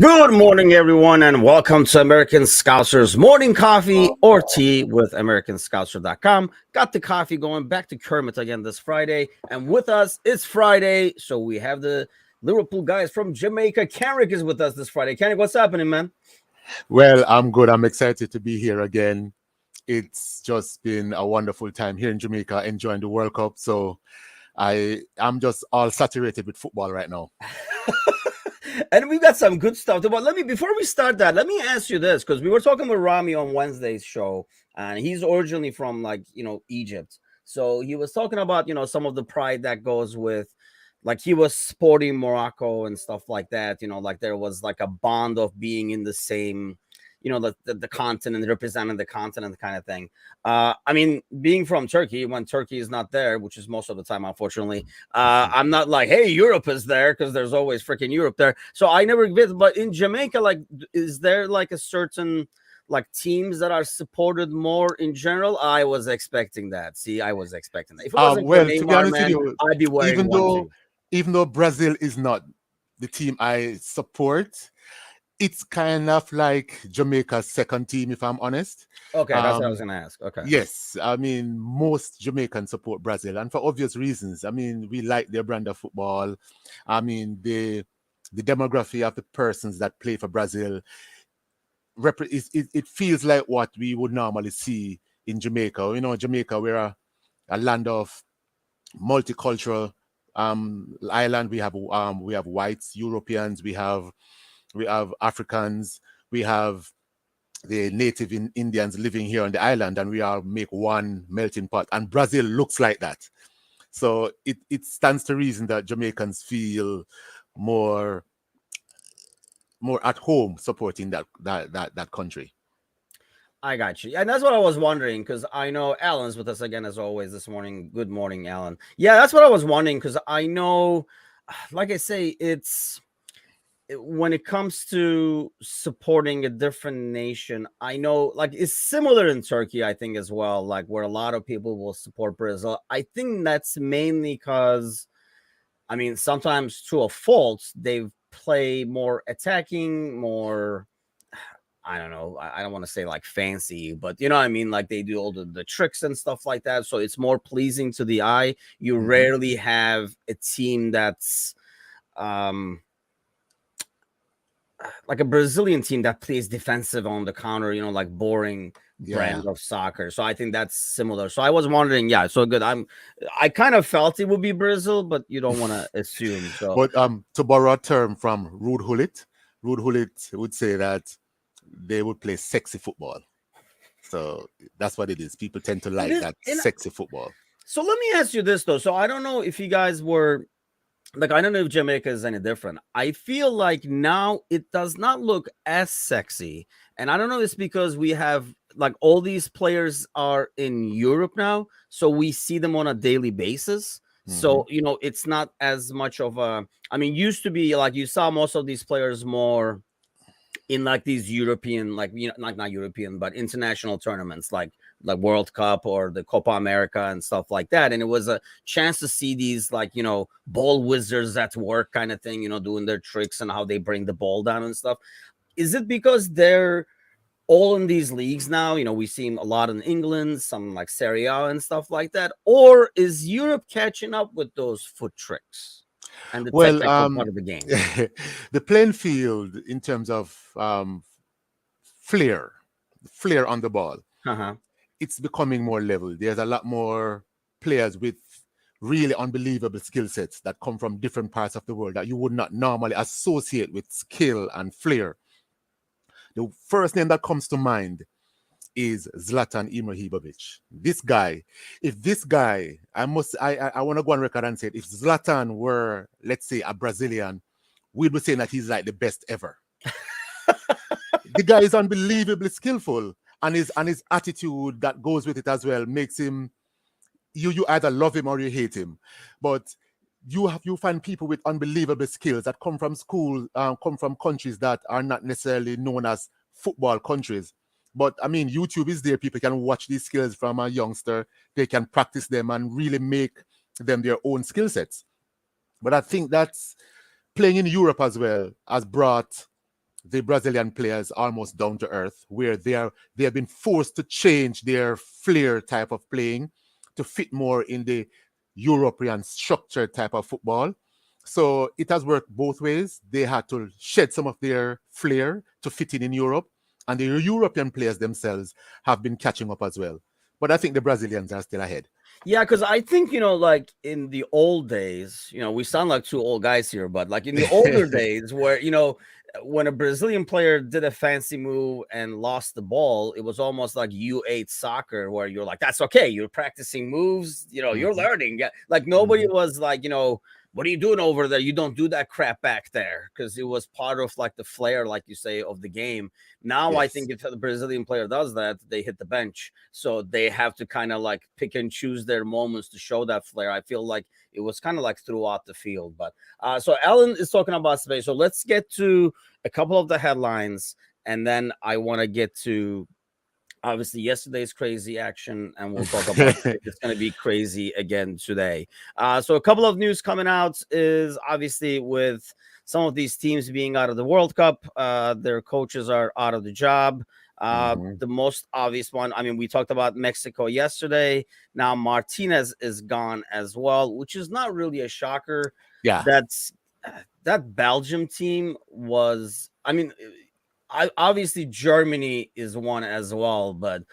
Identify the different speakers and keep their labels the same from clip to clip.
Speaker 1: Good morning, everyone, and welcome to American Scousers Morning Coffee or Tea with AmericanScouser.com. Got the coffee going. Back to Kermit again this Friday. And with us, it's Friday, so we have the Liverpool guys from Jamaica. Kenrick is with us this Friday. Kenrick, what's happening, man?
Speaker 2: Well, I'm good. I'm excited to be here again. It's just been a wonderful time here in Jamaica, enjoying the World Cup. So I'm just all saturated with football right now.
Speaker 1: And we've got some good stuff. But before we start that, let me ask you this, because we were talking with Rami on Wednesday's show, and he's originally from Egypt. So he was talking about, some of the pride that goes with, like, he was sporting Morocco and stuff like that, like there was like a bond of being in the same, the continent, representing the continent kind of thing. I mean, being from Turkey, when Turkey is not there, which is most of the time, unfortunately, I'm not like, hey, Europe is there, because there's always freaking Europe there. So I never visit. But in Jamaica, like, is there like a certain like teams that are supported more in general? I was expecting that. See, I was expecting that. If it wasn't for
Speaker 2: Well, to be
Speaker 1: Neymar,
Speaker 2: honest with
Speaker 1: man,
Speaker 2: you,
Speaker 1: I'd be wearing
Speaker 2: even
Speaker 1: one
Speaker 2: though
Speaker 1: too.
Speaker 2: even though Brazil is not the team I support, it's kind of like Jamaica's second team, if I'm honest.
Speaker 1: Okay, that's what I was
Speaker 2: Um,
Speaker 1: gonna ask. Okay.
Speaker 2: yes, I mean most Jamaicans support Brazil, and for obvious reasons. I mean, we like their brand of football. I mean, the demography of the persons that play for Brazil it feels like what we would normally see in Jamaica. You know, Jamaica, we're a land of multicultural island. We have whites, Europeans, we have Africans, we have the native Indians living here on the island, and we all make one melting pot. And Brazil looks like that. So it stands to reason that Jamaicans feel more more at home supporting that country.
Speaker 1: I got you. And that's what I was wondering, because I know Alan's with us again as always this morning. Good morning, Alan. Yeah, that's what I was wondering, because I know, like I say, when it comes to supporting a different nation, I know, like, it's similar in Turkey, I think, as well, like where a lot of people will support Brazil. I think that's mainly because, I mean, sometimes to a fault, they play more attacking, more, I don't know. I don't want to say like fancy, but you know what I mean? Like they do all the tricks and stuff like that. So it's more pleasing to the eye. You
Speaker 2: Mhm.
Speaker 1: rarely have a team that's um like a Brazilian team that plays defensive on the counter, like boring
Speaker 2: Yeah.
Speaker 1: brand of soccer. So I think that's similar. So I was wondering, yeah, so good. I kind of felt it would be Brazil, but you don't want to assume. So
Speaker 2: But to borrow a term from Rude Hullet would say that they would play sexy football. So that's what it is. People tend to
Speaker 1: it
Speaker 2: like
Speaker 1: is,
Speaker 2: that
Speaker 1: and
Speaker 2: sexy football.
Speaker 1: so let me ask you this though. So I don't know if you guys were like, I don't know if Jamaica is any different. I feel like now it does not look as sexy. And I don't know, it's because we have like all these players are in Europe now. So we see them on a daily basis.
Speaker 2: Hmm.
Speaker 1: So, it's not as much of a, I mean, used to be like you saw most of these players more in like these European, like, like not European, but international tournaments, like World Cup or the Copa America and stuff like that. And it was a chance to see these, like, ball wizards at work kind of thing, doing their tricks and how they bring the ball down and stuff. Is it because they're all in these leagues now? We see a lot in England, some like Serie A and stuff like that. Or is Europe catching up with those foot tricks and the
Speaker 2: Well,
Speaker 1: technical part of the game?
Speaker 2: the playing field in terms of flair, flair on the ball,
Speaker 1: Uh-huh.
Speaker 2: it's becoming more level. There's a lot more players with really unbelievable skill sets that come from different parts of the world that you would not normally associate with skill and flair. The first name that comes to mind is Zlatan Ibrahimovic. This guy, if this guy, I want to go on record and say it, if Zlatan were, let's say, a Brazilian, we'd be saying that he's like the best ever. The guy is unbelievably skillful, and his attitude that goes with it as well makes him, you either love him or you hate him. But you find people with unbelievable skills that come from countries that are not necessarily known as football countries. But I mean, YouTube is there. People can watch these skills from a youngster. They can practice them and really make them their own skill sets. But I think that's playing in Europe as well has brought the Brazilian players almost down to earth, where they have been forced to change their flair type of playing to fit more in the European structured type of football. So it has worked both ways. They had to shed some of their flair to fit in Europe, and the European players themselves have been catching up as well. But I think the Brazilians are still ahead.
Speaker 1: Yeah, because I think, like in the old days, we sound like two old guys here, but like in the older days where, when a Brazilian player did a fancy move and lost the ball, it was almost like U8 soccer where you're like, that's okay. You're practicing moves, you're learning. Yeah. Like nobody was like, what are you doing over there? You don't do that crap back there, because it was part of like the flair, like you say, of the game. Now, I think if the Brazilian player does that, they hit the bench. So they have to kind of like pick and choose their moments to show that flair. I feel like it was kind of like throughout the field. But so Alan is talking about space. So let's get to a couple of the headlines, and then I want to get to obviously yesterday's crazy action, and we'll talk about it's going to be crazy again today. So a couple of news coming out is obviously with some of these teams being out of the World Cup, their coaches are out of the job. The most obvious one, I mean, we talked about Mexico yesterday. Now Martinez is gone as well, which is not really a shocker.
Speaker 2: Yeah.
Speaker 1: That Belgium team was, I mean, obviously Germany is one as well, but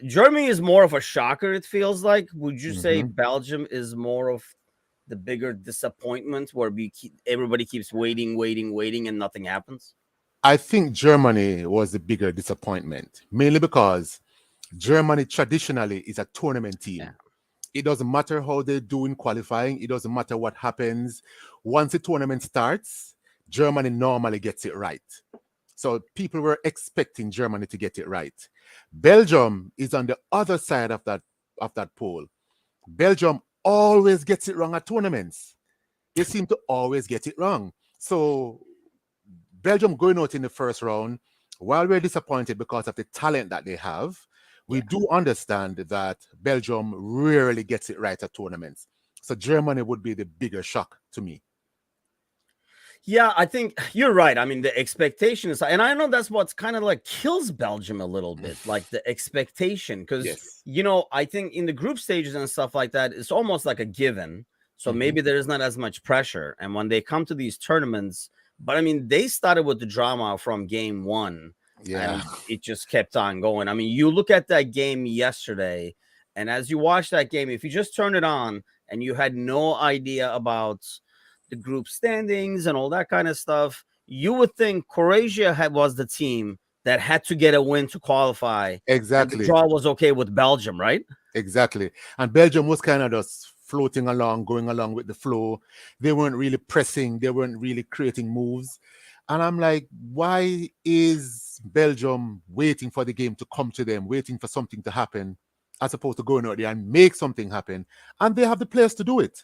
Speaker 1: Germany is more of a shocker, it feels like. Would you say Belgium is more of the bigger disappointment where everybody keeps waiting and nothing happens?
Speaker 2: I think Germany was the bigger disappointment, mainly because Germany traditionally is a tournament team.
Speaker 1: Yeah.
Speaker 2: It doesn't matter how they do in qualifying. It doesn't matter what happens. Once the tournament starts, Germany normally gets it right. So people were expecting Germany to get it right. Belgium is on the other side of that pole. Belgium always gets it wrong at tournaments. They seem to always get it wrong. So Belgium going out in the first round, while we're disappointed because of the talent that they have, we do understand that Belgium rarely gets it right at tournaments. So Germany would be the bigger shock to me.
Speaker 1: Yeah, I think you're right. I mean, the expectation is, and I know that's what's kind of like kills Belgium a little bit, like the expectation. Because, I think in the group stages and stuff like that, it's almost like a given. So maybe there is not as much pressure. And when they come to these tournaments, but I mean, they started with the drama from game one.
Speaker 2: Yeah.
Speaker 1: And it just kept on going. I mean, you look at that game yesterday, and as you watch that game, if you just turn it on and you had no idea about the group standings and all that kind of stuff, you would think Croatia was the team that had to get a win to qualify.
Speaker 2: Exactly.
Speaker 1: And the draw was okay with Belgium, right?
Speaker 2: Exactly. And Belgium was kind of just floating along, going along with the flow. They weren't really pressing. They weren't really creating moves. And I'm like, why is Belgium waiting for the game to come to them, waiting for something to happen, as opposed to going out there and make something happen? And they have the players to do it.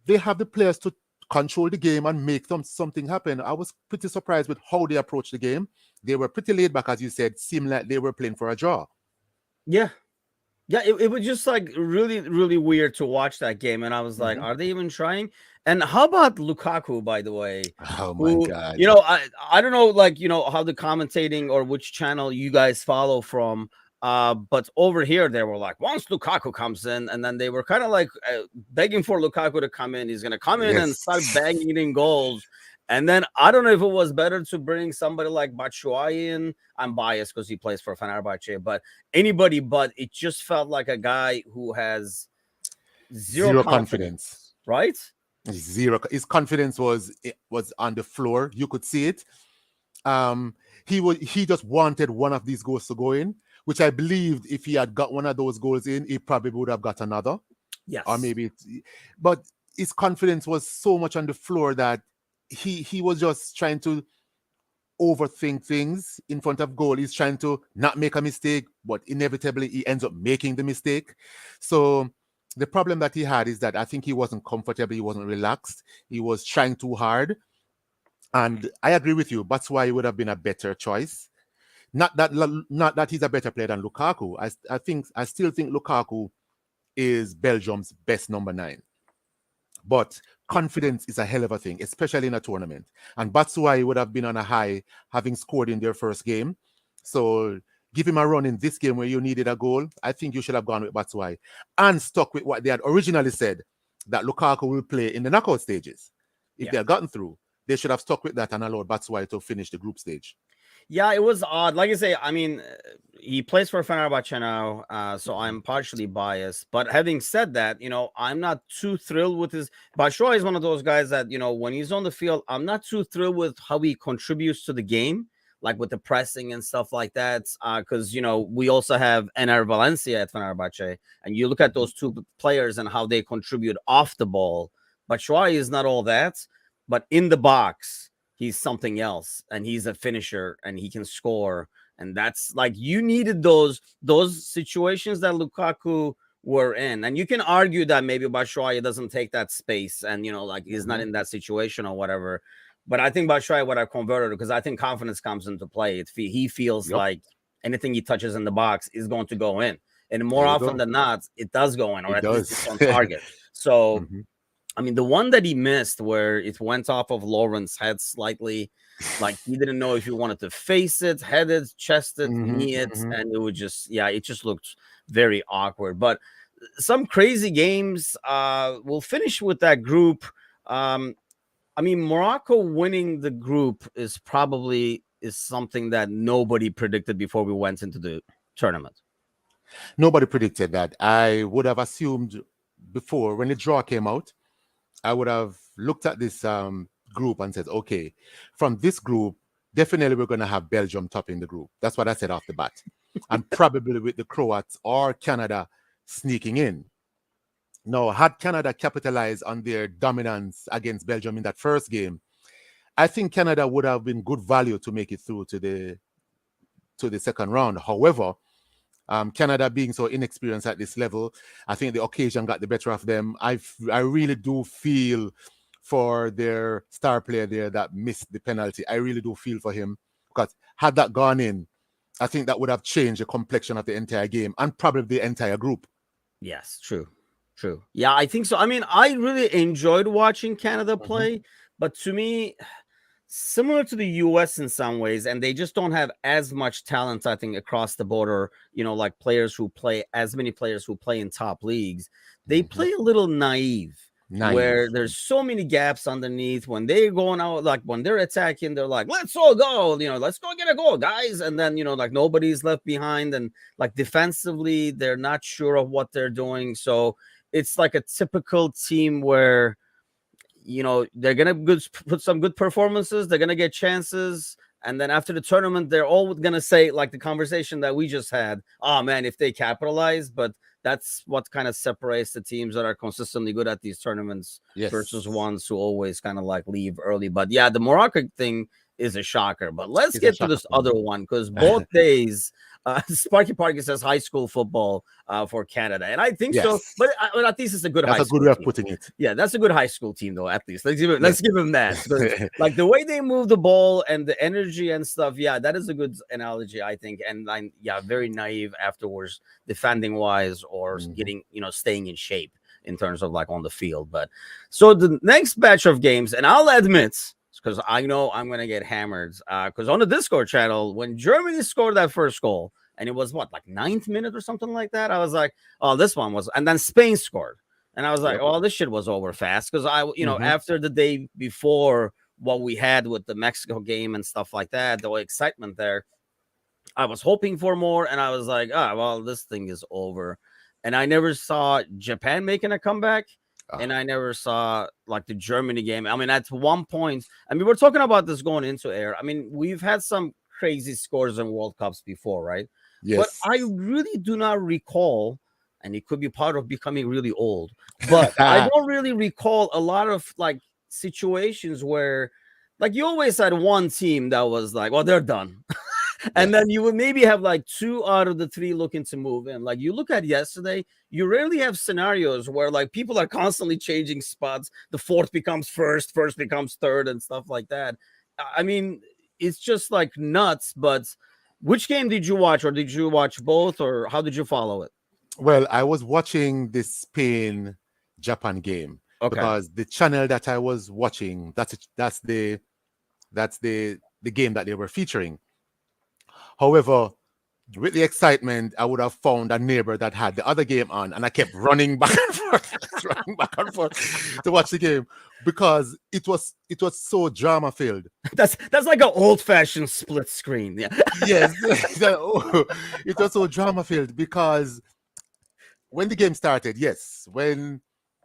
Speaker 2: They have the players to control the game and make something happen. I was pretty surprised with how they approached the game. They were pretty laid back, as you said, seemed like they were playing for a draw.
Speaker 1: Yeah. Yeah, it was just like really, really weird to watch that game. And I was like, are they even trying? And how about Lukaku, by the way?
Speaker 2: Oh, my God.
Speaker 1: I don't know, like, how the commentating or which channel you guys follow from. But over here, they were like, once Lukaku comes in, and then they were kind of like begging for Lukaku to come in. He's going to come in and start banging in goals. And then I don't know if it was better to bring somebody like Batshuayi in. I'm biased because he plays for Fenerbahce, but anybody but it just felt like a guy who has zero confidence, right?
Speaker 2: Zero. His confidence was on the floor. You could see it. He just wanted one of these goals to go in, which I believed if he had got one of those goals in, he probably would have got another.
Speaker 1: Yes.
Speaker 2: Or maybe but his confidence was so much on the floor that he was just trying to overthink things in front of goal. He's trying to not make a mistake, but inevitably he ends up making the mistake. So the problem that he had is that I think he wasn't comfortable, he wasn't relaxed, he was trying too hard. And I agree with you. That's why he would have been a better choice. Not that he's a better player than Lukaku. I still think Lukaku is Belgium's best number 9. But confidence is a hell of a thing, especially in a tournament. And Batshuayi would have been on a high, having scored in their first game. So give him a run in this game where you needed a goal. I think you should have gone with Batshuayi and stuck with what they had originally said, that Lukaku will play in the knockout stages. If they had gotten through, they should have stuck with that and allowed Batshuayi to finish the group stage.
Speaker 1: Yeah, it was odd. Like I say, I mean, he plays for Fenerbahce now, so I'm partially biased. But having said that, you know, I'm not too thrilled with his. Batshuayi is one of those guys that, you know, when he's on the field, I'm not too thrilled with how he contributes to the game, like with the pressing and stuff like that. Because, you know, we also have Ener Valencia at Fenerbahce, and you look at those two players and how they contribute off the ball. Batshuayi is not all that, but in the box, he's something else, and he's a finisher, and he can score. And that's like, you needed those situations that Lukaku were in. And you can argue that maybe Batshuayi doesn't take that space, and, you know, like he's not in that situation or whatever. But I think Batshuayi would have converted, because I think confidence comes into play. He feels like anything he touches in the box is going to go in, and more often than not, it does go in, or at least it's on target. So. I mean, the one that he missed where it went off of Lawrence's head slightly, like he didn't know if he wanted to face it, head it, chest it, knee it, and it would just, it just looked very awkward. But some crazy games. We'll finish with that group. I mean, Morocco winning the group is something that nobody predicted before we went into the tournament.
Speaker 2: Nobody predicted that. I would have assumed before, when the draw came out, I would have looked at this group and said, okay, from this group, definitely we're going to have Belgium topping the group. That's what I said off the bat. And probably with the Croats or Canada sneaking in. Now, had Canada capitalized on their dominance against Belgium in that first game, I think Canada would have been good value to make it through to the second round. However, Canada being so inexperienced at this level, I think the occasion got the better of them. I really do feel for their star player there that missed the penalty. I really do feel for him, because had that gone in, I think that would have changed the complexion of the entire game and probably the entire group.
Speaker 1: Yes, true. Yeah, I think so. I mean, I really enjoyed watching Canada play, but to me, similar to the US in some ways, and they just don't have as much talent, I think, across the border, you know, like as many players who play in top leagues. They play a little naive, where there's so many gaps underneath. When they're going out, like when they're attacking, they're like, let's all go, you know, let's go get a goal, guys. And then, you know, like nobody's left behind, and like defensively, they're not sure of what they're doing. So it's like a typical team where, you know, they're going to put some good performances. They're going to get chances. And then after the tournament, they're all going to say, like the conversation that we just had, oh, man, if they capitalize. But that's what kind of separates the teams that are consistently good at these tournaments versus ones who always kind of like leave early. But yeah, the Morocco thing is a shocker. But let's get to this other one, because both days, Sparky Parky says high school football for Canada, and I think so. But at least it's a good. That's
Speaker 2: a good way of putting it.
Speaker 1: Yeah, that's a good high school team, though. At least let's give him that. Like the way they move the ball and the energy and stuff. Yeah, that is a good analogy, I think. And very naive afterwards, defending wise, or getting, you know, staying in shape in terms of like on the field. But so the next batch of games, and I'll admit, because I know I'm going to get hammered, because on the Discord channel, when Germany scored that first goal, and it was what, like 9th minute or something like that, I was like, oh, this one was, and then Spain scored, and I was like, oh, this shit was over fast, because after the day before, what we had with the Mexico game and stuff like that, the excitement there, I was hoping for more, and I was like, well, this thing is over. And I never saw Japan making a comeback. And I never saw like the Germany game. I mean, at one point, I mean, we're talking about this going into air. I mean, we've had some crazy scores in World Cups before, right? Yes. But I really do not recall, and it could be part of becoming really old, but I don't really recall a lot of like situations where, like, you always had one team that was like, well, they're done. And then you would maybe have like 2 out of the 3 looking to move in. Like you look at yesterday, you rarely have scenarios where like people are constantly changing spots. The fourth becomes first becomes third, and stuff like that. I mean, it's just like nuts. But which game did you watch, or did you watch both, or how did you follow it?
Speaker 2: Well, I was watching the Spain-Japan game.
Speaker 1: Okay.
Speaker 2: because the channel that I was watching, that's the game that they were featuring. However, with the excitement, I would have found a neighbor that had the other game on, and I kept running back and forth, running back and forth to watch the game because it was so drama filled.
Speaker 1: That's like an old-fashioned split screen. Yeah.
Speaker 2: Yes, it was so drama filled because when the game started, yes, when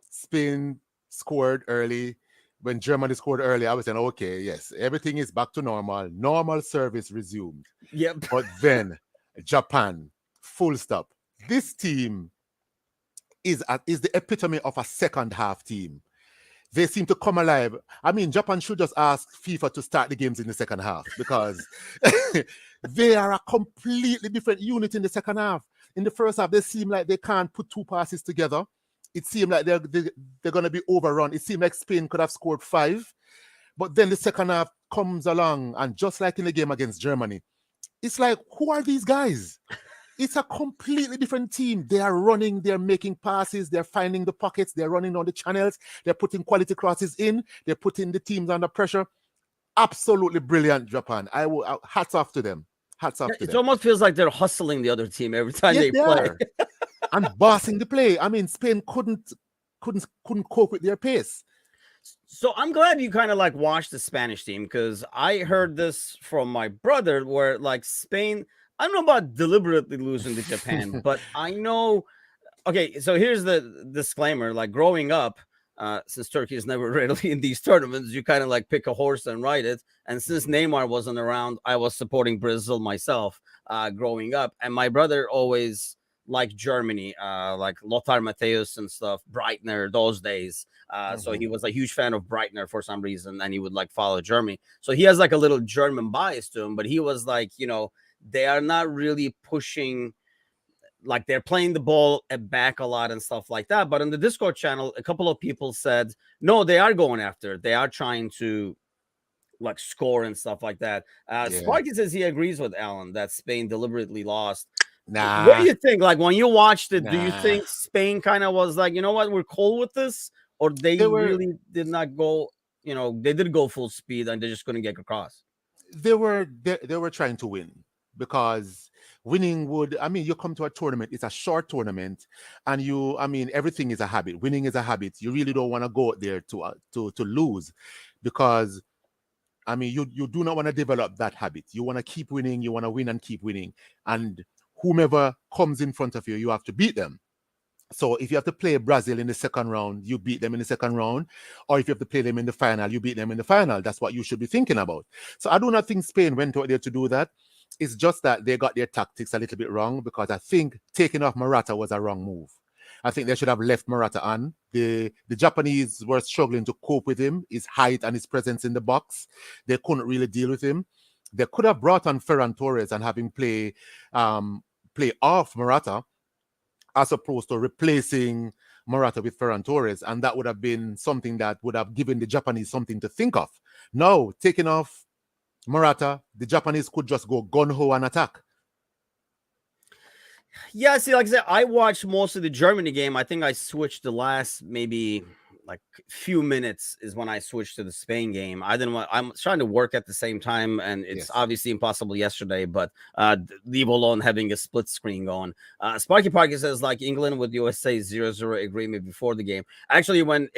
Speaker 2: Spain scored early, when Germany scored early, I was saying, okay, yes, everything is back to normal. Normal service resumed.
Speaker 1: Yep.
Speaker 2: But then Japan, full stop. This team is the epitome of a second half team. They seem to come alive. I mean, Japan should just ask FIFA to start the games in the second half because they are a completely different unit in the second half. In the first half, they seem like they can't put two passes together. It seemed like they're going to be overrun. It seemed like Spain could have scored 5. But then the second half comes along, and just like in the game against Germany, it's like, who are these guys? It's a completely different team. They are running, they're making passes, they're finding the pockets, they're running down the channels, they're putting quality crosses in, they're putting the teams under pressure. Absolutely brilliant, Japan. Hats off to them. Hats off to them.
Speaker 1: It almost feels like they're hustling the other team every time
Speaker 2: Yes,
Speaker 1: they play.
Speaker 2: And bossing the play. I mean, Spain couldn't cope with their pace.
Speaker 1: So I'm glad you kind of like watched the Spanish team, because I heard this from my brother where like Spain, I don't know about deliberately losing to Japan, but I know. Okay, so here's the disclaimer. Like growing up, since Turkey is never really in these tournaments, you kind of like pick a horse and ride it. And since Neymar wasn't around, I was supporting Brazil myself growing up. And my brother always liked Germany, like Lothar Matthäus and stuff, Breitner, those days. So he was a huge fan of Breitner for some reason, and he would like follow Germany. So he has like a little German bias to him, but he was like, you know, they are not really pushing, like they're playing the ball back a lot and stuff like that. But on the Discord channel, a couple of people said, no, they are going after it. They are trying to like score and stuff like that. Sparky says he agrees with Alan that Spain deliberately lost.
Speaker 2: Nah.
Speaker 1: What do you think? Like when you watched it, do you think Spain kind of was like, you know what, we're cool with this? Or they really did not go, you know, they did go full speed and they just couldn't get across?
Speaker 2: They were trying to win, because winning would, I mean, you come to a tournament, it's a short tournament, and everything is a habit. Winning is a habit. You really don't want to go out there to lose, because I mean, you do not want to develop that habit. You want to keep winning, you want to win and keep winning. And whomever comes in front of you, you have to beat them. So if you have to play Brazil in the second round, you beat them in the second round. Or if you have to play them in the final, you beat them in the final. That's what you should be thinking about. So I do not think Spain went out there to do that. It's just that they got their tactics a little bit wrong, because I think taking off Morata was a wrong move. I think they should have left Morata on. The Japanese were struggling to cope with him, his height and his presence in the box. They couldn't really deal with him. They could have brought on Ferran Torres and have him play off Morata, as opposed to replacing Morata with Ferran Torres, and that would have been something that would have given the Japanese something to think of. Now, taking off Morata, the Japanese could just go gun-ho and attack.
Speaker 1: Yeah, see, like I said, I watched most of the Germany game. I think I switched the last maybe like few minutes is when I switched to the Spain game. I'm trying to work at the same time, and it's obviously impossible yesterday, but leave alone having a split screen going. Sparky Parker says like England with USA 0-0 agreement before the game. Actually, when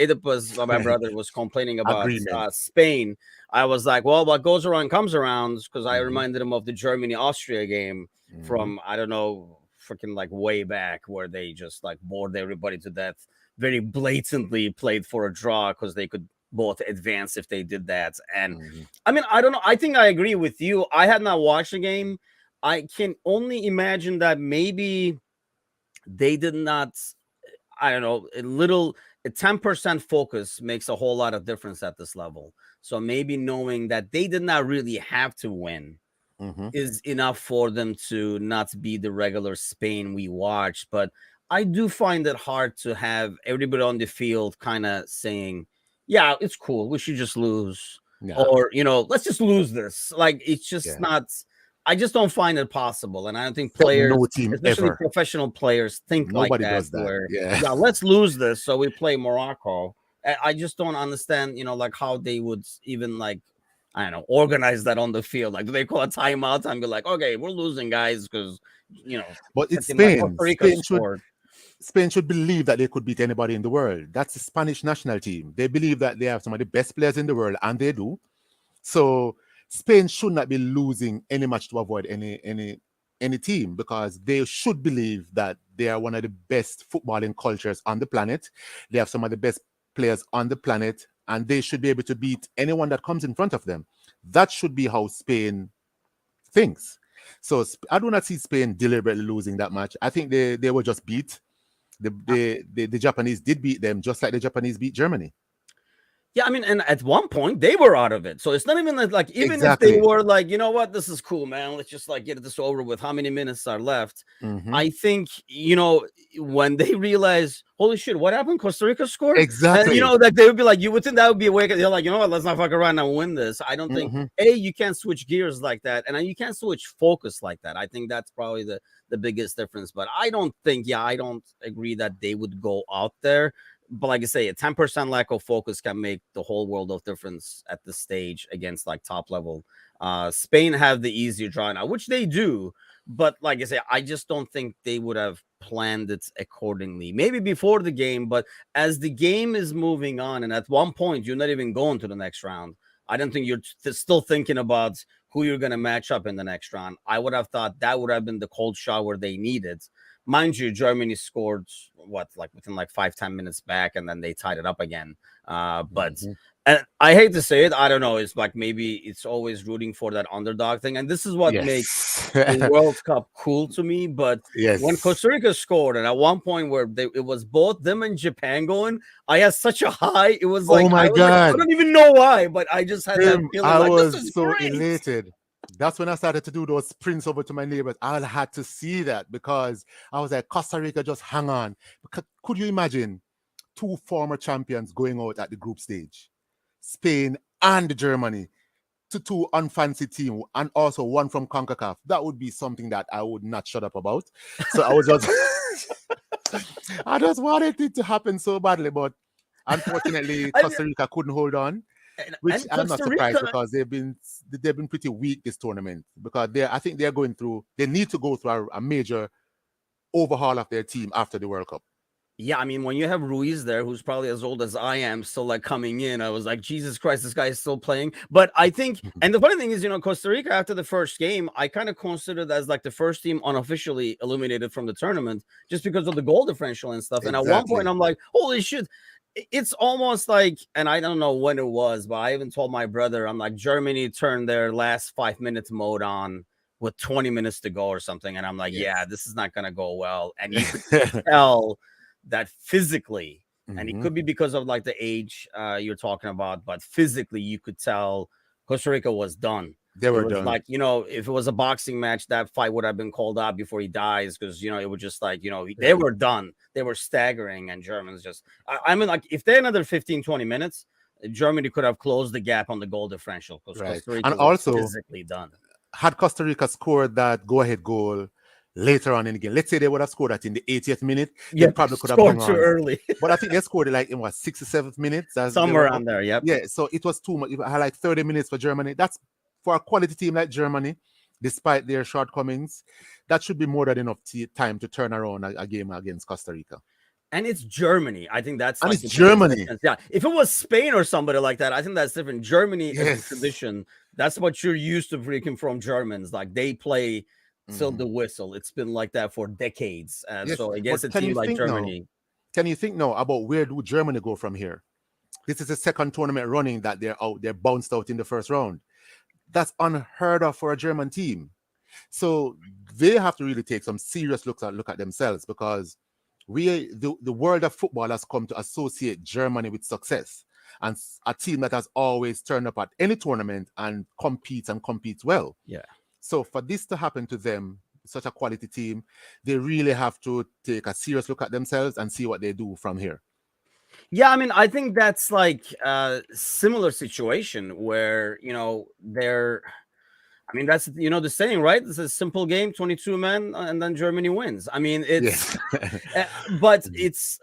Speaker 1: my brother was complaining about Spain, I was like, well, what goes around comes around, because I reminded him of the Germany-Austria game from, I don't know, freaking like way back, where they just like bored everybody to death, very blatantly played for a draw because they could both advance if they did that. And I mean, I don't know. I think I agree with you. I had not watched the game. I can only imagine that maybe they did not, I don't know, a 10% focus makes a whole lot of difference at this level. So maybe knowing that they did not really have to win is enough for them to not be the regular Spain we watch. But I do find it hard to have everybody on the field kind of saying, yeah, it's cool, we should just lose. Or, you know, let's just lose this. Like, it's just not, I just don't find it possible. And I don't think players, especially professional players, think like that. Does that. Where, let's lose this so we play Morocco I just don't understand, like how they would even like, I don't know, organize that on the field. Like, do they call a timeout and be like, okay, we're losing, guys, because
Speaker 2: But it's
Speaker 1: a team like Costa
Speaker 2: Spain.
Speaker 1: Rica scored.
Speaker 2: Spain should believe that they could beat anybody in the world. That's the Spanish national team. They believe that they have some of the best players in the world, and they do. So Spain should not be losing any match to avoid any team, because they should believe that they are one of the best footballing cultures on the planet. They have some of the best players on the planet, and they should be able to beat anyone that comes in front of them. That should be how Spain thinks. So I do not see Spain deliberately losing that match. I think they were just beat. The Japanese did beat them, just like the Japanese beat Germany.
Speaker 1: Yeah, I mean, and at one point they were out of it. So it's not even like even
Speaker 2: Exactly.
Speaker 1: if they were like, you know what, this is cool, man. Let's just like get this over with. How many minutes are left?
Speaker 2: Mhm.
Speaker 1: I think, when they realize, holy shit, what happened? Costa Rica scored?
Speaker 2: Exactly.
Speaker 1: And like they would be like, you would think that would be a way. They're like, you know what, let's not fuck around and win this. I don't think
Speaker 2: Mhm.
Speaker 1: you can't switch gears like that, and you can't switch focus like that. I think that's probably the biggest difference. But I don't think, I don't agree that they would go out there. But like I say, a 10% lack of focus can make the whole world of difference at this stage against like top level. Spain have the easier draw now, which they do. But like I say, I just don't think they would have planned it accordingly. Maybe before the game, but as the game is moving on, and at one point you're not even going to the next round. I don't think you're still thinking about who you're going to match up in the next round. I would have thought that would have been the cold shower they needed. Mind you, Germany scored within like 5-10 minutes back, and then they tied it up again. But and I hate to say it, I don't know. It's like maybe it's always rooting for that underdog thing, and this is what makes the World Cup cool to me. But when Costa Rica scored, and at one point where it was both them and Japan going, I had such a high. It was like,
Speaker 2: oh my God,
Speaker 1: I don't even know why, but I just had that feeling.
Speaker 2: I
Speaker 1: like,
Speaker 2: was
Speaker 1: this is
Speaker 2: so
Speaker 1: great.
Speaker 2: elated. That's when I started to do those sprints over to my neighbors. I had to see that, because I was like, Costa Rica, just hang on. Could you imagine 2 former champions going out at the group stage? Spain and Germany, to 2 unfancy teams, and also one from CONCACAF. That would be something that I would not shut up about. So I was just, I just wanted it to happen so badly, but unfortunately, Costa Rica couldn't hold on. Which I'm not surprised, because they've been pretty weak this tournament, because I think they need to go through a major overhaul of their team after the World Cup.
Speaker 1: Yeah, I mean, when you have Ruiz there, who's probably as old as I am, still like coming in, I was like, Jesus Christ, this guy is still playing. But I think, and the funny thing is, Costa Rica, after the first game, I kind of considered as like the first team unofficially eliminated from the tournament, just because of the goal differential and stuff.
Speaker 2: Exactly.
Speaker 1: And at one point, I'm like, holy shit. It's almost like, and I don't know when it was, but I even told my brother, I'm like, Germany turned their last 5 minutes mode on with 20 minutes to go or something. And I'm like, yeah, this is not going to go well. And you could tell that physically, and it could be because of like the age you're talking about, but physically you could tell Costa Rica was done.
Speaker 2: They were done.
Speaker 1: Like, if it was a boxing match, that fight would have been called out before he dies, because it was just like, they were done. They were staggering, and Germans just, I mean, like, if they're another 15-20 minutes, Germany could have closed the gap on the goal differential, because Costa Rica
Speaker 2: and also
Speaker 1: was physically done.
Speaker 2: Had Costa Rica scored that go-ahead goal later on in the game, let's say they would have scored that in the 80th minute, they probably could have
Speaker 1: scored too early.
Speaker 2: But I think they scored it like in 67th minute,
Speaker 1: somewhere around there. Yep.
Speaker 2: Yeah, so it was too much. It had like 30 minutes for Germany. That's, for a quality team like Germany, despite their shortcomings, that should be more than enough time to turn around a game against Costa Rica.
Speaker 1: And it's Germany. I think that's,
Speaker 2: and like, it's Germany.
Speaker 1: Yeah, if it was Spain or somebody like that, I think that's different. Germany is a tradition. That's what you're used to freaking from Germans. Like, they play till the whistle. It's been like that for decades. So against a team like Germany,
Speaker 2: can you think now about where do Germany go from here? This is the second tournament running that they're bounced out in the first round. That's unheard of for a German team. So they have to really take some serious look at themselves, because the world of football has come to associate Germany with success, and a team that has always turned up at any tournament and competes well.
Speaker 1: Yeah.
Speaker 2: So for this to happen to them, such a quality team, they really have to take a serious look at themselves and see what they do from here.
Speaker 1: Yeah, I mean, I think that's like a similar situation where, they're, I mean, that's, the saying, right? It's a simple game, 22 men, and then Germany wins. I mean, it's, but it's,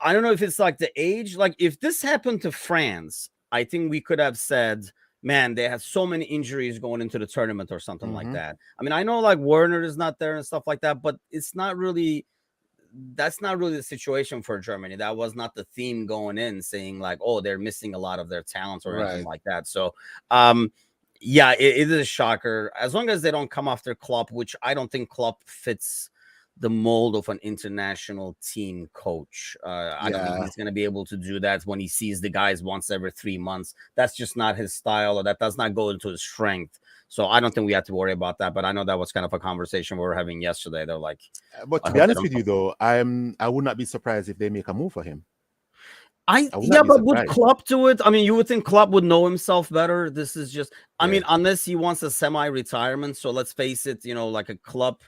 Speaker 1: I don't know if it's like the age. Like if this happened to France, I think we could have said, man, they had so many injuries going into the tournament or something like that. I mean, I know like Werner is not there and stuff like that, but it's not really, that's not really the situation for Germany. That was not the theme going in, saying like, oh, they're missing a lot of their talents or anything like that. So, yeah, it is a shocker. As long as they don't come after Klopp, which I don't think Klopp fits the mold of an international team coach. I don't think he's going to be able to do that when he sees the guys once every 3 months. That's just not his style, or that does not go into his strength. So I don't think we have to worry about that. But I know that was kind of a conversation we were having yesterday. They're like,
Speaker 2: but to be honest with you, though, I would not be surprised if they make a move for him.
Speaker 1: But would Klopp do it? I mean, you would think Klopp would know himself better. This is just, I mean, unless he wants a semi-retirement. So let's face it, you know, like a club,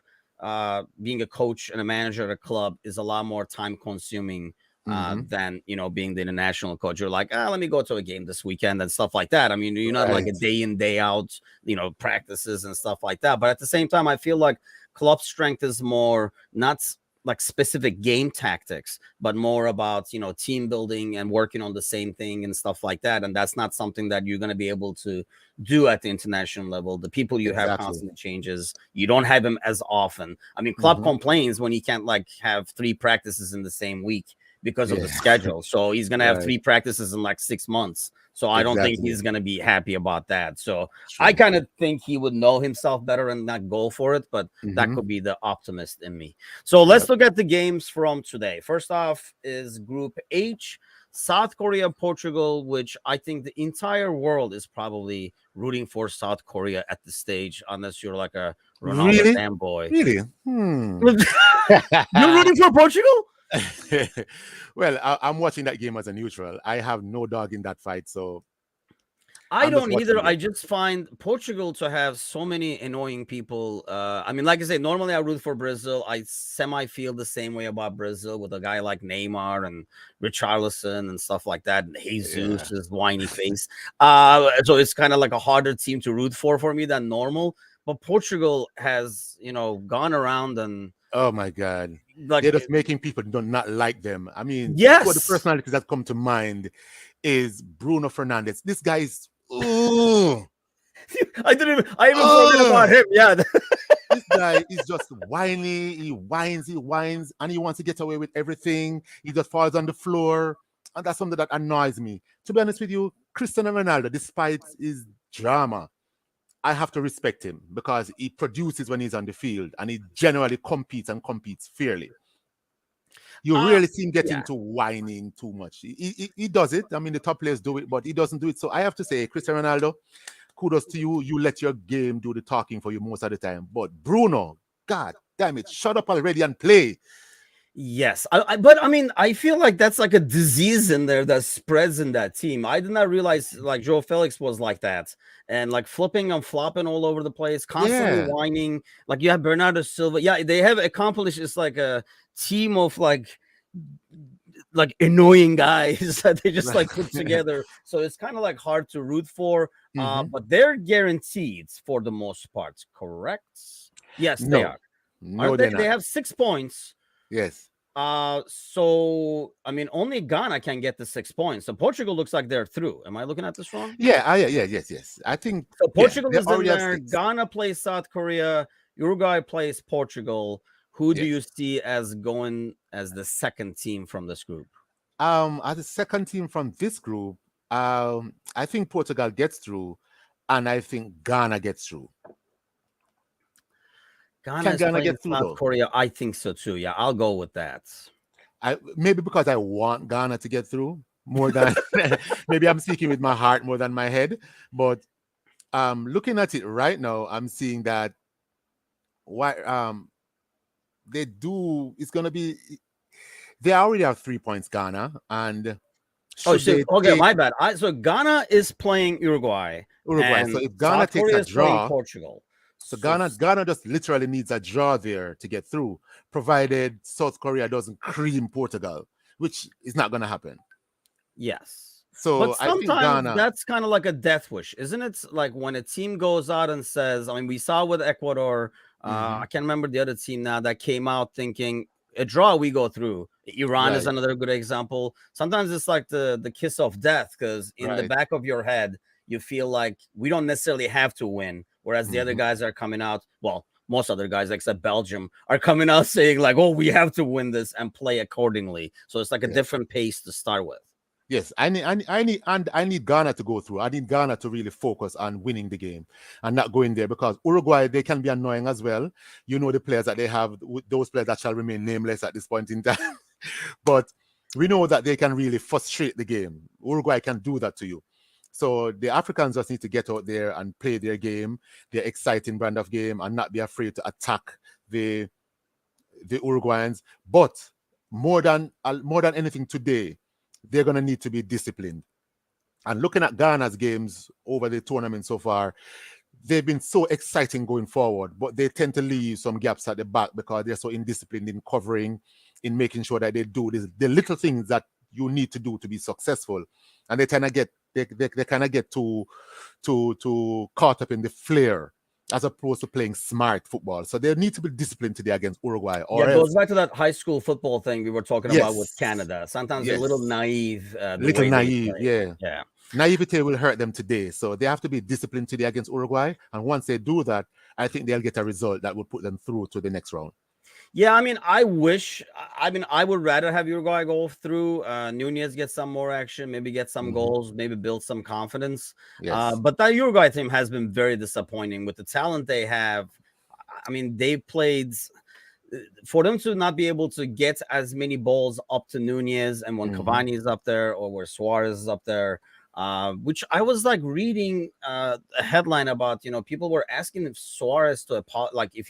Speaker 1: being a coach and a manager at a club is a lot more time consuming than, you know, being the international coach. You're like, let me go to a game this weekend and stuff like that. I mean, you're not like a day in, day out, you know, practices and stuff like that. But at the same time, I feel like Klopp's strength is more not like specific game tactics, but more about, you know, team building and working on the same thing and stuff like that. And that's not something that you're going to be able to do at the international level. The people you have constantly changes. You don't have him as often. I mean, Klopp complains when he can't like have 3 practices in the same week because of the schedule. So he's going to have 3 practices in like 6 months. So I don't think he's going to be happy about that. So I kind of think he would know himself better and not go for it. But that could be the optimist in me. So let's look at the games from today. First off is Group H, South Korea, Portugal, which I think the entire world is probably rooting for South Korea at this stage, unless you're like a Ronaldo fanboy.
Speaker 2: Really?
Speaker 1: You're rooting for Portugal?
Speaker 2: Well, I'm watching that game as a neutral. I have no dog in that fight, so
Speaker 1: I don't either. I just find Portugal to have so many annoying people. I mean, like I say, normally I root for Brazil. I semi-feel the same way about Brazil with a guy like Neymar and Richarlison and stuff like that. And Jesus, his whiny face. So it's kind of like a harder team to root for me than normal. But Portugal has, you know, gone around and
Speaker 2: oh my God,
Speaker 1: like,
Speaker 2: they're just making people not like them. I mean,
Speaker 1: yes,
Speaker 2: the personalities that come to mind is Bruno Fernandes. This guy is. I
Speaker 1: even forgot about him. Yeah,
Speaker 2: this guy is just whiny. He whines, and he wants to get away with everything. He just falls on the floor, and that's something that annoys me. To be honest with you, Cristiano Ronaldo, despite his drama, I have to respect him because he produces when he's on the field, and he generally competes fairly. You really see him getting to whining too much. He does it. I mean, the top players do it, but he doesn't do it. So I have to say, Cristiano Ronaldo, kudos to you. You let your game do the talking for you most of the time. But Bruno, God damn it, shut up already and play.
Speaker 1: Yes, but I mean, I feel like that's like a disease in there that spreads in that team. I did not realize like Joe Felix was like that, and like flipping and flopping all over the place, constantly whining. Like you have Bernardo Silva. Yeah, they have accomplished. It's like a team of like annoying guys that they just like put together. So it's kind of like hard to root for. But they're guaranteed for the most part, correct? Yes, they are.
Speaker 2: No,
Speaker 1: they have 6 points.
Speaker 2: Yes.
Speaker 1: So I mean, only Ghana can get the 6 points. So Portugal looks like they're through. Am I looking at this wrong?
Speaker 2: Yes. I think
Speaker 1: so. Portugal is in there. Ghana plays South Korea. Uruguay plays Portugal. Who do you see as going as the second team from this group?
Speaker 2: As the second team from this group, I think Portugal gets through, and I think Ghana gets through.
Speaker 1: Ghana gets through South Korea. I think so too. Yeah, I'll go with that.
Speaker 2: Maybe because I want Ghana to get through more than maybe I'm speaking with my heart more than my head. But looking at it right now, I'm seeing that they do. It's gonna be. They already have 3 points, Ghana, and
Speaker 1: my bad. So Ghana is playing Uruguay.
Speaker 2: So if Ghana
Speaker 1: South
Speaker 2: takes
Speaker 1: Korea
Speaker 2: a draw,
Speaker 1: Portugal.
Speaker 2: So Ghana just literally needs a draw there to get through, provided South Korea doesn't cream Portugal, which is not going to happen.
Speaker 1: Yes.
Speaker 2: So
Speaker 1: but sometimes
Speaker 2: I think Ghana,
Speaker 1: that's kind of like a death wish, isn't it? Like when a team goes out and says, I mean, we saw with Ecuador, I can't remember the other team now that came out thinking, a draw we go through. Iran is
Speaker 2: Right.
Speaker 1: another good example. Sometimes it's like the kiss of death, because in the
Speaker 2: Right.
Speaker 1: back of your head you feel like we don't necessarily have to win, whereas the other
Speaker 2: Mhm.
Speaker 1: guys are coming out, well, most other guys except Belgium are coming out saying like, oh, we have to win this and play accordingly. So it's like a
Speaker 2: Yes.
Speaker 1: different pace to start with.
Speaker 2: Yes, I need Ghana to go through. I need Ghana to really focus on winning the game and not going there, because Uruguay, they can be annoying as well. You know, the players that they have, those players that shall remain nameless at this point in time. But we know that they can really frustrate the game. Uruguay can do that to you. So the Africans just need to get out there and play their game, their exciting brand of game, and not be afraid to attack the Uruguayans. But more than anything today, they're going to need to be disciplined. And looking at Ghana's games over the tournament so far, they've been so exciting going forward, but they tend to leave some gaps at the back because they're so indisciplined in covering, in making sure that they do the little things that you need to do to be successful. And they kind of get too caught up in the flair, as opposed to playing smart football. So they need to be disciplined today agames Uruguay. Or
Speaker 1: Yeah, it
Speaker 2: else,
Speaker 1: goes back to that high school football thing we were talking about with Canada. Sometimes they're a little
Speaker 2: Yes.
Speaker 1: naive. The
Speaker 2: Little
Speaker 1: way
Speaker 2: naive,
Speaker 1: they play.
Speaker 2: yeah.
Speaker 1: Yeah.
Speaker 2: Naivete will hurt them today. So they have to be disciplined today against Uruguay. And once they do that, I think they'll get a result that will put them through to the next round.
Speaker 1: Yeah, I mean, I would rather have Uruguay go through. Nunez get some more action, maybe get some goals, maybe build some confidence.
Speaker 2: Yes.
Speaker 1: But that Uruguay team has been very disappointing with the talent they have. I mean, they played, for them to not be able to get as many balls up to Nunez, and when Cavani is up there, or where Suarez is up there, which I was like reading a headline about, people were asking if Suarez to like if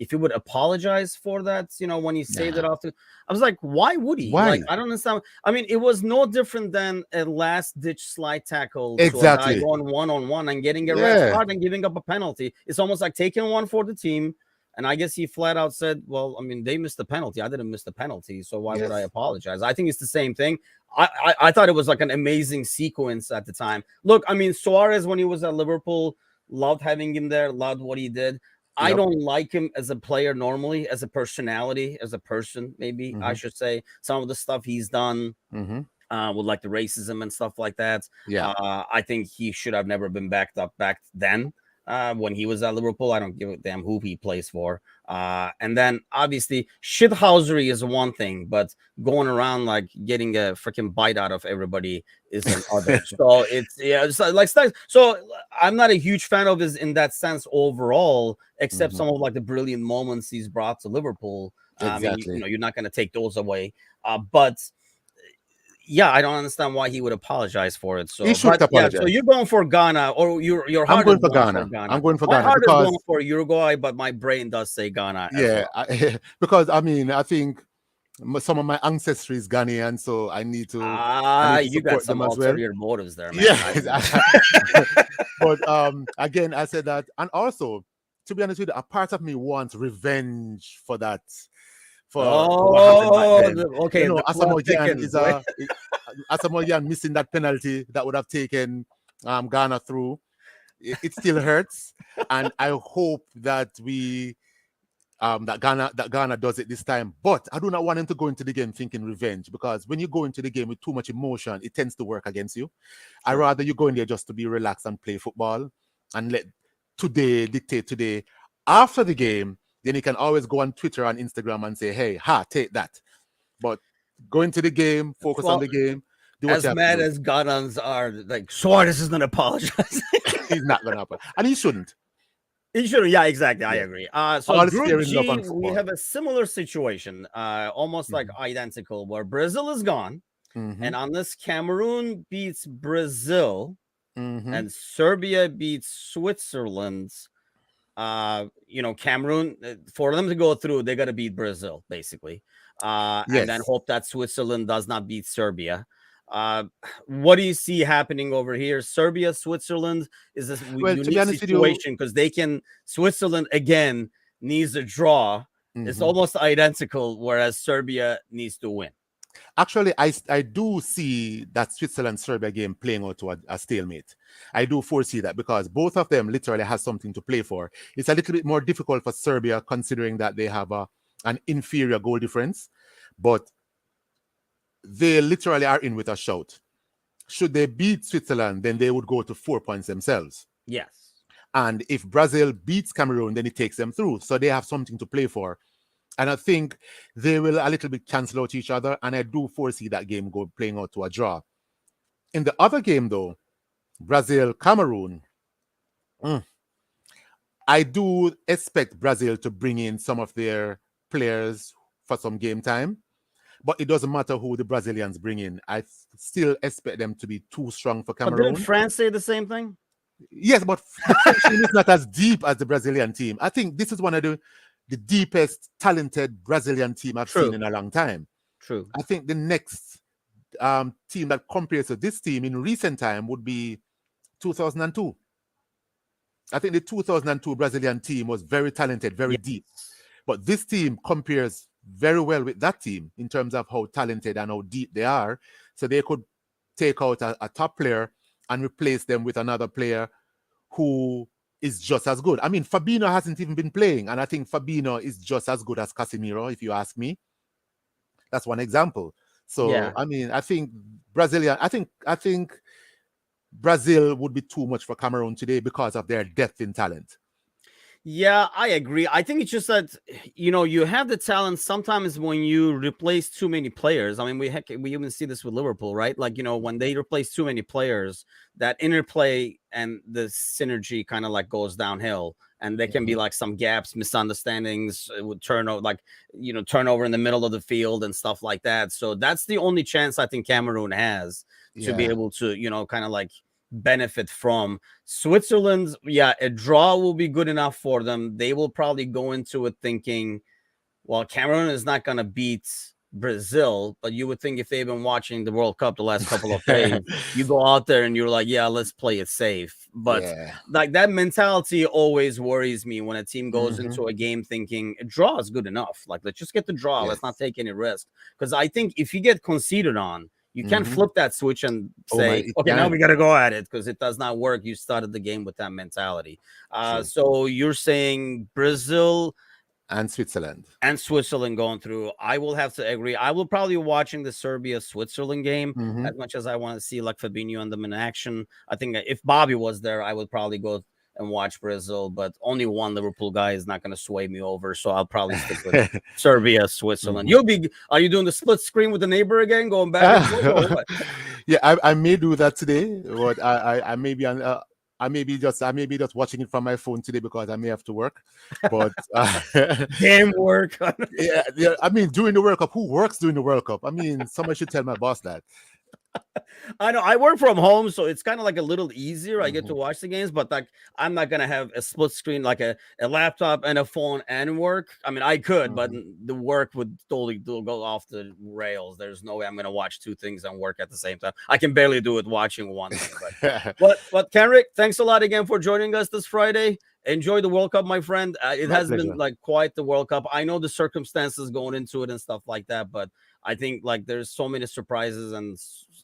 Speaker 1: he would apologize for that, when he saved it off. I was like, why would he?
Speaker 2: Why?
Speaker 1: Like, I don't understand. I mean, it was no different than a last ditch slide tackle to a
Speaker 2: Exactly.
Speaker 1: guy going 1-on-1 and getting a red card and giving up a penalty. It's almost like taking one for the team. And I guess he flat out said, well, I mean, they missed the penalty. I didn't miss the penalty. So why would I apologize? I think it's the same thing. I thought it was like an amazing sequence at the time. Look, I mean, Suarez, when he was at Liverpool, loved having him there, loved what he did. I don't like him as a player normally, as a personality, as a person, maybe I should say. Some of the stuff he's done with like the racism and stuff like that.
Speaker 2: Yeah.
Speaker 1: I think he should have never been backed up back then. When he was at Liverpool, I don't give a damn who he plays for. And then obviously shithousery is one thing, but going around like getting a freaking bite out of everybody is another. So it's like so I'm not a huge fan of his in that sense overall, except some of like the brilliant moments he's brought to Liverpool.
Speaker 2: Exactly.
Speaker 1: I mean, you're not going to take those away, but yeah, I don't understand why he would apologize for it. So
Speaker 2: he should apologize.
Speaker 1: Yeah, so you're going for Ghana, or your heart
Speaker 2: I'm going
Speaker 1: is
Speaker 2: for
Speaker 1: going
Speaker 2: Ghana.
Speaker 1: for Ghana.
Speaker 2: I'm going for
Speaker 1: my
Speaker 2: Ghana
Speaker 1: heart
Speaker 2: because
Speaker 1: is going for Uruguay, but my brain does say Ghana.
Speaker 2: Yeah,
Speaker 1: as well.
Speaker 2: because I mean, I think some of my ancestry is Ghanaian, so I need to. I need to
Speaker 1: you got
Speaker 2: support
Speaker 1: some
Speaker 2: them as well.
Speaker 1: ulterior motives there, man.
Speaker 2: Yeah, but again, I said that, and also, to be honest with you, a part of me wants revenge for that. For what happened back then.
Speaker 1: Okay.
Speaker 2: Asamoah Gyan missing that penalty that would have taken Ghana through. It still hurts, and I hope that that Ghana does it this time. But I do not want him to go into the game thinking revenge, because when you go into the game with too much emotion, it tends to work against you. I'd rather you go in there just to be relaxed and play football and let today dictate today. After the game, then you can always go on Twitter and Instagram and say, hey, take that. But go into the game, focus on the game.
Speaker 1: As mad as Ghanans are, like, Suarez is going to apologize.
Speaker 2: He's not going to apologize. And he shouldn't.
Speaker 1: He should. Yeah, exactly. I agree. So Group G, we have a similar situation, almost like identical, where Brazil is gone. And on this, Cameroon beats Brazil and Serbia beats Switzerland. Cameroon, for them to go through, they got to beat Brazil, basically. And then hope that Switzerland does not beat Serbia. What do you see happening over here? Serbia, Switzerland is this unique situation because Switzerland again needs a draw. It's almost identical, whereas Serbia needs to win.
Speaker 2: Actually, I do see that Switzerland-Serbia game playing out to a stalemate. I do foresee that because both of them literally has something to play for. It's a little bit more difficult for Serbia considering that they have a an inferior goal difference, but they literally are in with a shout. Should they beat Switzerland, then they would go to 4 points themselves.
Speaker 1: Yes.
Speaker 2: And if Brazil beats Cameroon, then it takes them through. So they have something to play for. And I think they will a little bit cancel out each other. And I do foresee that game playing out to a draw. In the other game, though, Brazil-Cameroon, I do expect Brazil to bring in some of their players for some game time. But it doesn't matter who the Brazilians bring in. I still expect them to be too strong for Cameroon.
Speaker 1: But didn't France say the same thing?
Speaker 2: Yes, but the French team is not as deep as the Brazilian team. I think this is one of the deepest, talented Brazilian team I've seen in a long time.
Speaker 1: True.
Speaker 2: I think the next team that compares to this team in recent time would be 2002. I think the 2002 Brazilian team was very talented, very deep. But this team compares very well with that team in terms of how talented and how deep they are. So they could take out a top player and replace them with another player who is just as good. I mean, Fabinho hasn't even been playing, and I think Fabinho is just as good as Casemiro, if you ask me. That's one example. So, yeah. I mean, I think Brazil would be too much for Cameroon today because of their depth in talent.
Speaker 1: Yeah, I agree. I think it's just that, you have the talent sometimes when you replace too many players. I mean, we even see this with Liverpool, right? Like, when they replace too many players, that interplay and the synergy kind of like goes downhill. And there can be like some gaps, misunderstandings with turnover in the middle of the field and stuff like that. So that's the only chance I think Cameroon has to be able to, kind of like benefit from. Switzerland, a draw will be good enough for them. They will probably go into it thinking, well, Cameroon is not going to beat Brazil, but you would think if they've been watching the World Cup the last couple of days, you go out there and you're like, let's play it safe. But like that mentality always worries me when a team goes into a game thinking a draw is good enough. Like, let's just get the draw. Let's not take any risk. Because I think if you get conceded on, you can't flip that switch and say, now we got to go at it, because it does not work. You started the game with that mentality. So you're saying Brazil
Speaker 2: and Switzerland
Speaker 1: going through. I will have to agree. I will probably be watching the Serbia-Switzerland game as much as I want to see like Fabinho and them in action. I think if Bobby was there, I would probably go and watch Brazil, but only one Liverpool guy is not going to sway me over, so I'll probably stick with Serbia, Switzerland. Are you doing the split screen with the neighbor again, going back and forth?
Speaker 2: Yeah, I may do that today, but I may be just watching it from my phone today because I may have to work. But
Speaker 1: damn work.
Speaker 2: yeah. I mean, during the World Cup, who works during the World Cup? I mean, someone should tell my boss that.
Speaker 1: I know I work from home, so it's kind of like a little easier. I get to watch the games, but like I'm not gonna have a split screen like a laptop and a phone and work. I mean, I could, but the work would totally go off the rails. There's no way I'm gonna watch two things and work at the same time. I can barely do it watching one thing. But Kenrick, thanks a lot again for joining us this Friday. Enjoy the World Cup, my friend. It has been like quite the World Cup. I know the circumstances going into it and stuff like that, but I think like there's so many surprises and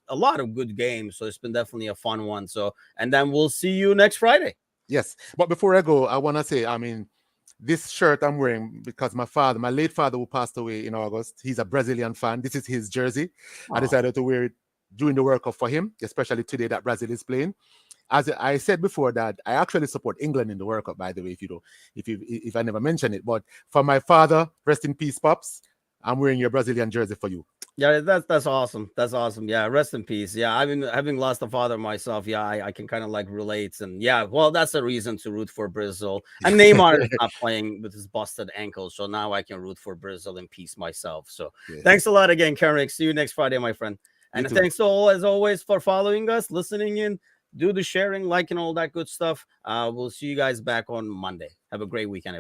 Speaker 1: a lot of good games. So it's been definitely a fun one. So, and then we'll see you next Friday.
Speaker 2: Yes. But before I go, I want to say, I mean, this shirt I'm wearing because my late father who passed away in August, he's a Brazilian fan. This is his jersey. I decided to wear it during the World Cup for him, especially today that Brazil is playing. As I said before, that I actually support England in the World Cup, by the way, if I never mentioned it. But for my father, rest in peace, Pops, I'm wearing your Brazilian jersey for you.
Speaker 1: Yeah, that's awesome. That's awesome. Yeah, rest in peace. Yeah, I mean, having lost a father myself, I can kind of like relate. And well, that's a reason to root for Brazil. And Neymar is not playing with his busted ankle, so now I can root for Brazil in peace myself. So thanks a lot again, Kenrick. See you next Friday, my friend. And thanks to all, as always, for following us, listening in. Do the sharing, liking, all that good stuff. We'll see you guys back on Monday. Have a great weekend.